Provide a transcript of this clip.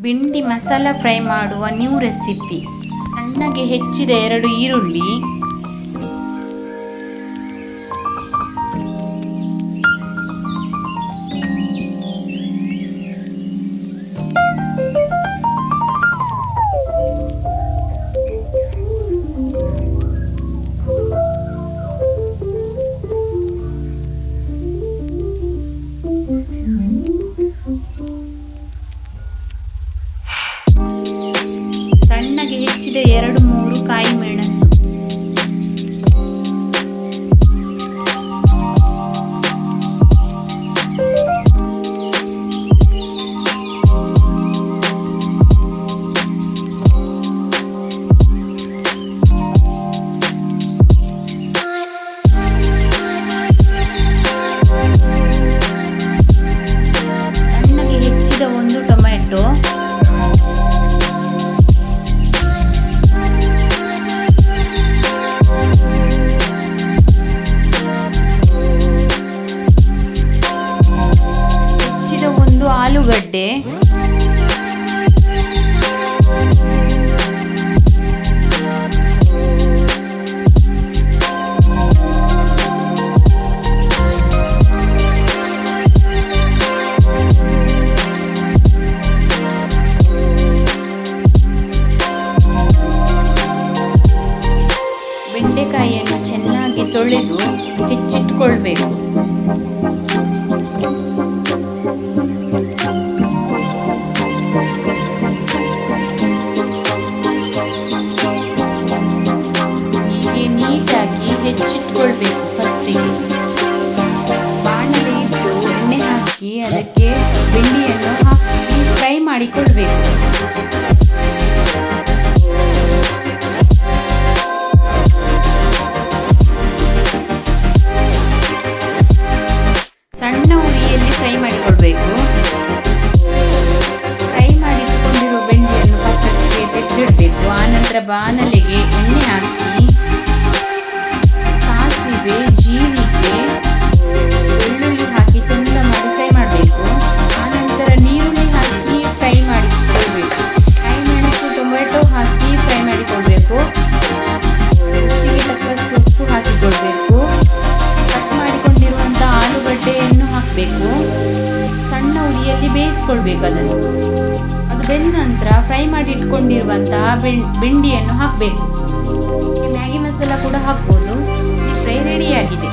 Bhindi masala fry ಮಾಡುವ new recipe. ಸಣ್ಣಗೆ ಹೆಚ್ಚಿದ 2 ಈರುಳ್ಳಿ, ಸಣ್ಣಗೆ ಹೆಚ್ಚಿದ 2-3 ಕಾಯಿ ಮೆಣಸು, ಸಣ್ಣಗೆ ಹೆಚ್ಚಿದ 1 ಟೊಮೆಟೊ, ಆಲೂಗಡ್ಡೆ, ಬೆಂಡೆಕಾಯಿಯನ್ನು ಚೆನ್ನಾಗಿ ತೊಳೆದು ಹೆಚ್ಚಿಟ್ಕೊಳ್ಬೇಕು. ನೀಟಾಗಿ ಹೆಚ್ಚಿಟ್ಕೊಳ್ಬೇಕು. ಫಸ್ಟಿಗೆ ಬಾಣಲೆ ಇಟ್ಟು ಎಣ್ಣೆ ಹಾಕಿ ಅದಕ್ಕೆ ಬೆಂಡಿಯನ್ನು ಹಾಕಿ ಫ್ರೈ ಮಾಡಿಕೊಳ್ಬೇಕು. ಸಣ್ಣ ಉರಿಯಲ್ಲಿ ಫ್ರೈ ಮಾಡಿಕೊಳ್ಬೇಕು. ಫ್ರೈ ಮಾಡಿಟ್ಕೊಂಡಿರುವ ಬೆಂಡಿಯನ್ನು ಪಕ್ಕಕ್ಕೆ ತೆಗೆದಿಡಬೇಕು. ಆನಂತರ ಬಾಣಲೆಗೆ ಎಣ್ಣೆ ಹಾಕಿ ಸಾಸಿವೆ, ಜೀರಿಗೆ, ಬೆಳ್ಳುಳ್ಳಿ ಹಾಕಿ ಚೆಂದ ಮಾಡಿ ಫ್ರೈ ಮಾಡಬೇಕು. ಆನಂತರ ನೀರುಳ್ಳಿ ಹಾಕಿ ಫ್ರೈ ಮಾಡಿಕೊಳ್ಬೇಕು. ಕಾಯಿ ಮೆಣಸು, ಟೊಮೆಟೊ ಹಾಕಿ ಫ್ರೈ ಮಾಡಿಕೊಳ್ಬೇಕು. ರುಚಿಗೆ ತಕ್ಕಷ್ಟು ಉಪ್ಪು ಹಾಕಿಕೊಳ್ಬೇಕು. ಕಟ್ ಮಾಡಿಕೊಂಡಿರುವಂಥ ಆಲೂಗಡ್ಡೆಯನ್ನು ಹಾಕಬೇಕು. ಸಣ್ಣ ಉರಿಯಲ್ಲಿ ಬೇಯಿಸ್ಕೊಳ್ಬೇಕು. ಅದು ಬೆಂದ ನಂತರ ಫ್ರೈ ಮಾಡಿ ಇಟ್ಕೊಂಡಿರುವಂತಹ ಬೆಂಡಿಯನ್ನು ಹಾಕಬೇಕು. ಮ್ಯಾಗಿ ಮಸಾಲ ಕೂಡ ಹಾಕ್ಬೋದು. ಫ್ರೈ ರೆಡಿಯಾಗಿದೆ.